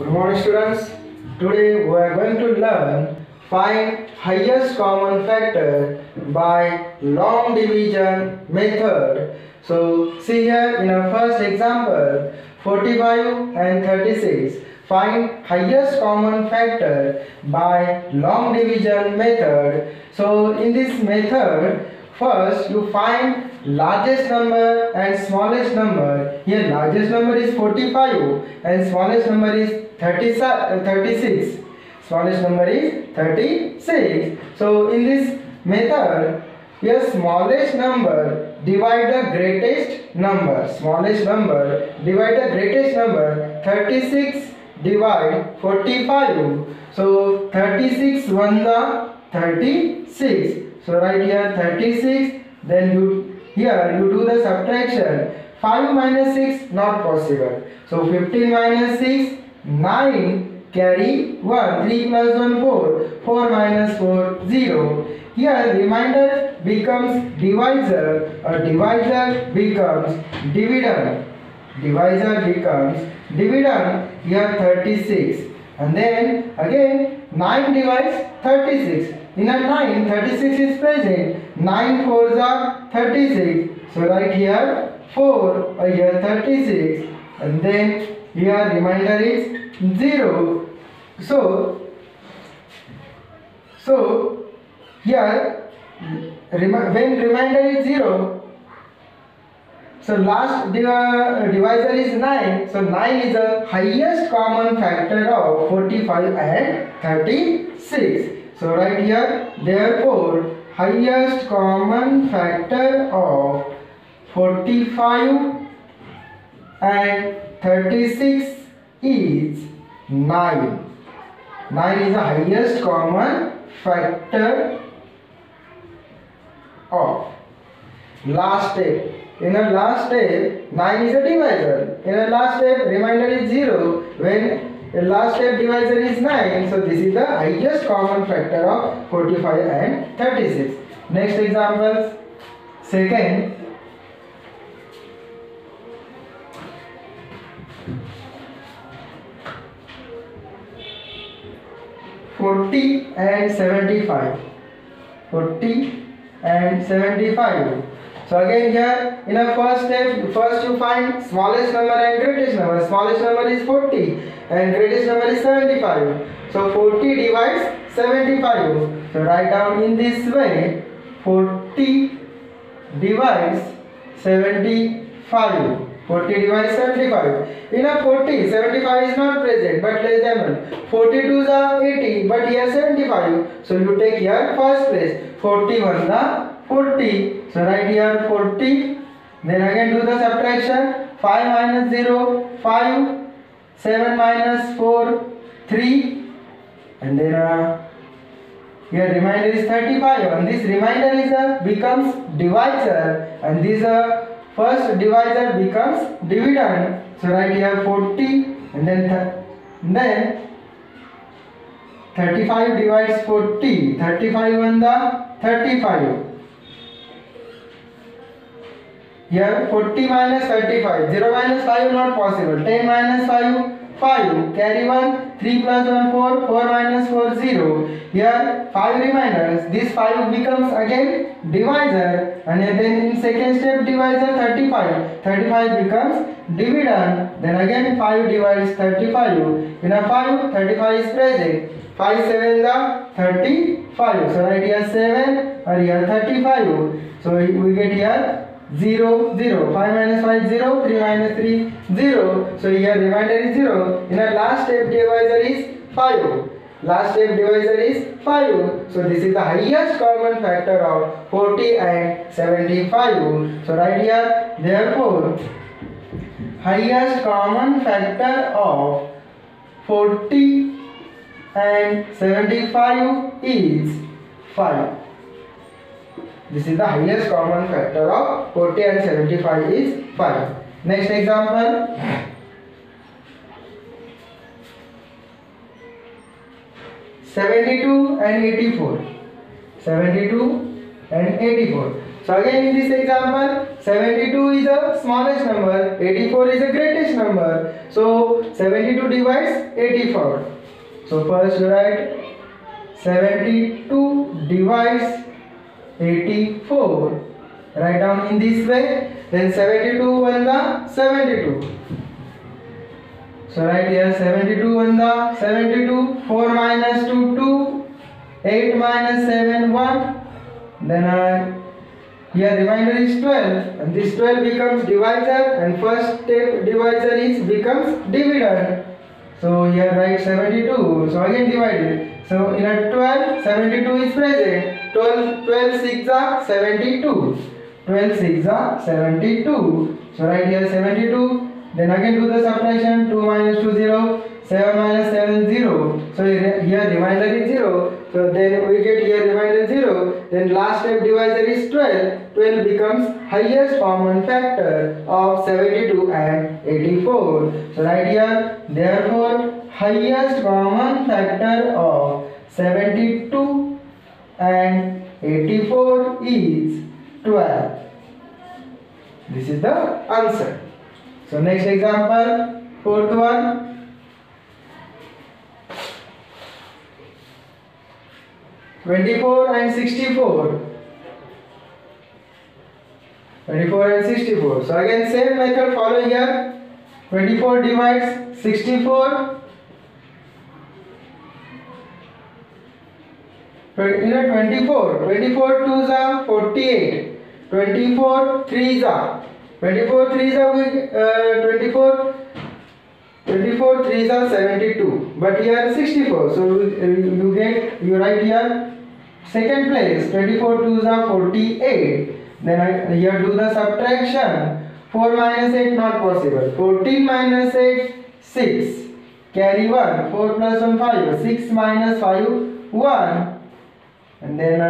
Good morning students. Today we are going to learn find highest common factor by long division method. So see here in our first example 45 and 36. Find highest common factor by long division method. So in this method first you find largest number and smallest number. Here largest number is 45 and smallest number is 36. Smallest number is 36. So in this method, your smallest number divide the greatest number. Smallest number divide the greatest number. 36 divide 45. So 36 1 the 36. So right here 36. Then here you do the subtraction. 5 minus 6 not possible. So 15 minus 6 9, carry 1, 3 plus 1 4, 4 minus 4 0. Here remainder becomes divisor, or divisor becomes dividend. Divisor becomes dividend. Here 36, and then again 9 divides 36. In a 9, 36 is present. 9 4s are 36. So right here 4, here 36, and then here remainder is 0. So here when remainder is 0, so last divisor is 9. So 9 is the highest common factor of 45 and 36. So right here, therefore highest common factor of 45 and 36 is 9. 9 is the highest common factor of last step. In the last step, 9 is a divisor. In the last step, remainder is 0. When the last step divisor is 9, so this is the highest common factor of 45 and 36. Next example, second. 40 and 75. 40 and 75. So again here in a first step, first you find smallest number and greatest number. Smallest number is 40 and greatest number is 75. So 40 divides 75. So write down in this way, 40 divides 75. 40 divides 75. In a 40, 75 is not present but less than 1. 42s are 80 but here 75. So you take here first place. 41 the 40. So write here 40. Then again do the subtraction. 5 minus 0, 5. 7 minus 4, 3. And then here remainder is 35. And this remainder becomes divisor. And this first divisor becomes dividend. So write here 40 and then 35 divides 40. 35 1 the 35. Here 40 minus 35. 0 minus 5 not possible. 10 minus 5 5. Carry 1. 3 plus 1 4. 4 minus 4 0. Here 5 remainders. This 5 becomes again divisor, and then in second step divisor 35. 35 becomes dividend. Then again 5 divides 35. In a 5, 35 is present. 5 7 the 35. So write here 7 or here 35. So we get here 0 0. 5 minus 5 0. 3 minus 3 0. So here remainder is 0. In a last step divisor is 5. Last step divisor is 5. So this is the highest common factor of 40 and 75. So right here, therefore highest common factor of 40 and 75 is 5. This is the highest common factor of 40 and 75 is 5. Next example. 72 and 84. 72 and 84. So So again in this example, 72 is the smallest number, 84 is the greatest number. So 72 divides 84. So first you write 72 divides 84. Write down in this way. Then 72 1 the 72. So write here 72 1 the 72. 4 minus 2 2. 8 minus 7 1. Then here remainder is 12, and this 12 becomes divisor, and first step divisor is becomes dividend. So here write 72. So again divide it. So in a 12, 72 is present. 12 6 are 72. 12 6 are 72. So write here 72. Then again do the subtraction. 2 minus 2 0. 7 minus 7 0. So here remainder is 0. So then we get here remainder 0. Then last step divisor is 12. 12 becomes highest common factor of 72 and 84. So right here, therefore highest common factor of 72 and 84 is 12. This is the answer. So next example, fourth one. 24 and 64. 24 and 64. So again same method follow here. 24 divides 64. In a 24 2s are 48. 24 3s are 24 3s are 72, but here 64. So you write here second place. 24 2s are 48. Then here do the subtraction. 4 minus 8 not possible. 14 minus 8 6. Carry 1. 4 plus 1 5. 6 minus 5 1. And then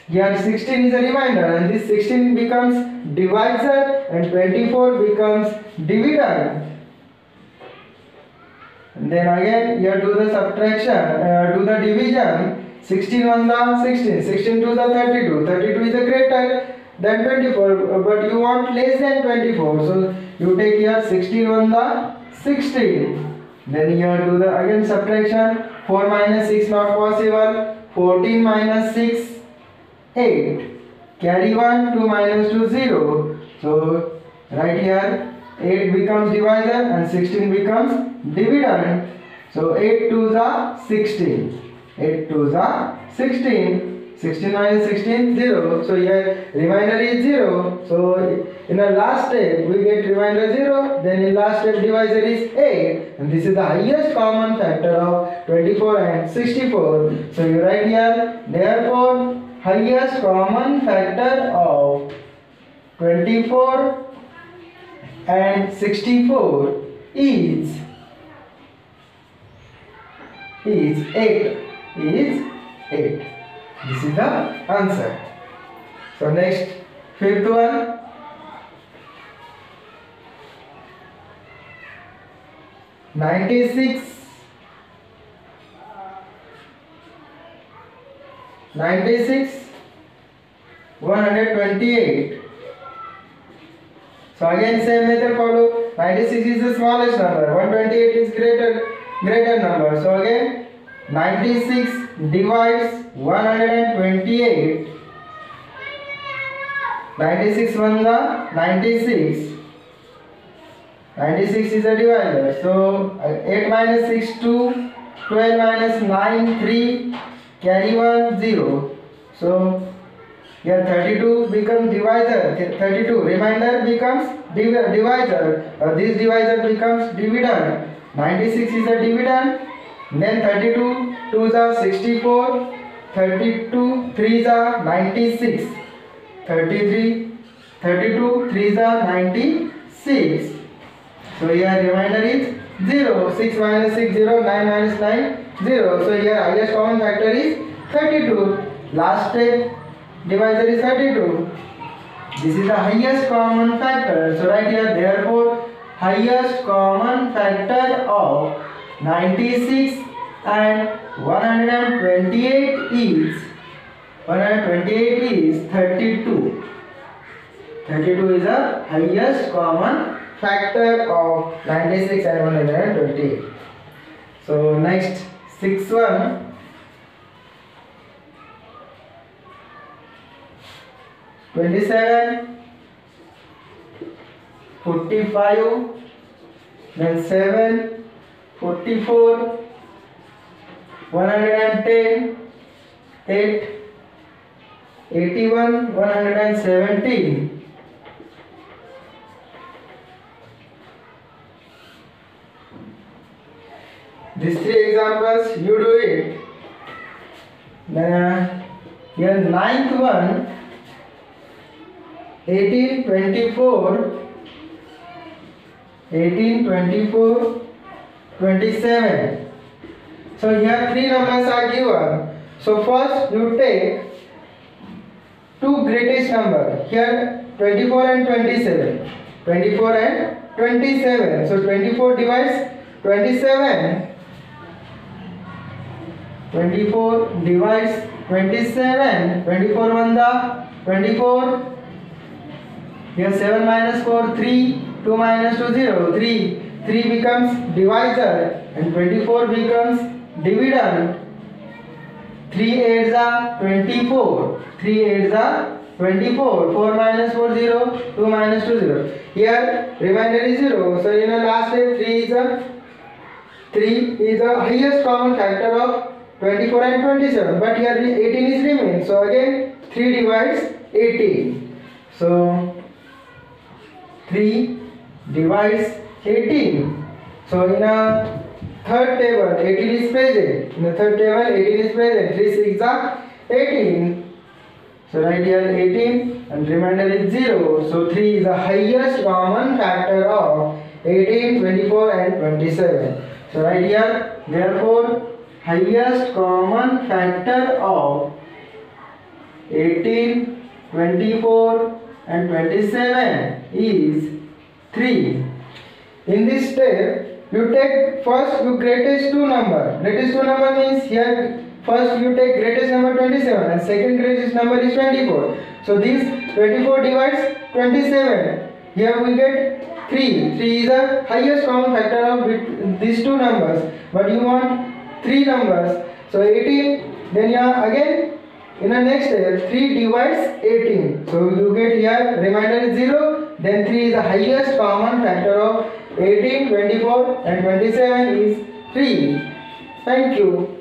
here 16 is a remainder, and this 16 becomes divisor and 24 becomes dividend. And then again here do the subtraction, do the division. 16 1 the 16, 16 2 the 32, 32 is a greater than 24, but you want less than 24, so you take here 16 1 the 16. Then here do the again subtraction. 4 minus 6 not possible. 14 minus 6 8. Carry 1. 2 minus 2 0. So right here 8 becomes divisor and 16 becomes dividend. So 8 2s are 16. 8 2s are 16. 16 minus 16 0. So here remainder is 0. So in the last step we get remainder 0. Then in last step divisor is 8. And this is the highest common factor of 24 and 64. So you write here, therefore highest common factor of 24 and 64 is 8. Is 8. This is the answer. So next, fifth one. 96 128. So again same method follow. 96 is the smallest number, 128 is greater number. So again 96 divides 128. 96 1 the 96. 96 is a divisor. So 8 minus 6 2. 12 minus 9 3. Carry 1 0. So here 32 becomes divisor. 32 remainder becomes divisor. This divisor becomes dividend. 96 is a dividend. Then 32 2s are 64. 32 3s are 96. 32 3s are 96. So here remainder is 0. 6 minus 6 0. 9 minus 9 0. So here highest common factor is 32. Last step divisor is 32. This is the highest common factor. So right here, therefore highest common factor of 96 and 128 is 32. 32 is the highest common factor of 96 and 128. So next, sixth one. 27, 45, then 7, 44, 110, 8, 81, 117. These three examples, you do it. Then here ninth one, 18, 24, 18, 24, 27. So here three numbers are given. So first you take two greatest number. Here 24 and 27. 24 and 27. So 24 divides 27. 24 divides 27. 24 1 the 24. Here 7 minus 4, 3. 2 minus 2, 0. 3. 3 becomes divisor and 24 becomes dividend. 3 8s are 24. 3 8s are 24. 4 minus 4, 0. 2 minus 2, 0. Here remainder is 0. So in the last step 3 is the highest common factor of 24 and 27. But here 18 is remain. So again 3 divides 18. So 3 divides 18. So in a third table 18 is present. In the third table 18 is present. 3 6 are 18. So right here 18 and remainder is 0. So 3 is the highest common factor of 18, 24 and 27. So right here therefore highest common factor of 18, 24 and 27 is 3. In this step, you take first your greatest two number. Greatest two number means here first you take greatest number 27 and second greatest number is 24. So this 24 divides 27. Here we get 3. 3 is the highest common factor of these two numbers. But you want 3 numbers. So 18, then again in the next step 3 divides 18. So you get here remainder is 0. Then 3 is the highest common factor of 18, 24 and 27 is 3. Thank you.